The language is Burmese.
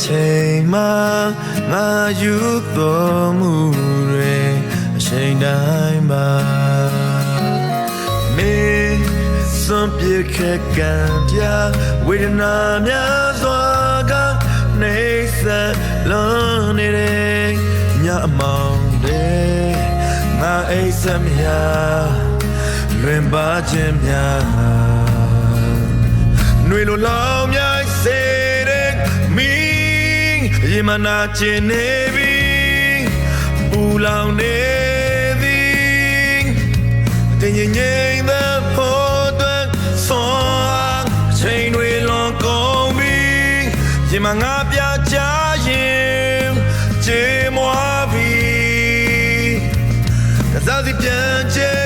ချိန်မှာငါယူတော်မူရဲအချိန်တိုင်းမှာမေစွန့်ပြေခဲ့ကံပြဝေဒနာများစွာကနေဆက်လွန်နေတဲ့ညအမောင်တဲ့ငါအိပ်စက်များလွင်ပါခြင်းများနှွေလိုလောင်မြိုက်စေတဲ့မင်းရေမနာကျင်နေပြီပူလောင်နေသည်တင်ငြိမ်ငြိမ်တဲ့ဖို့တဲ့ဆောင်းချိန်တွေလွန်ကုန်ပြီရေမငါပြချရင်ကြေမွားပြီကစားစီပြန်ချေ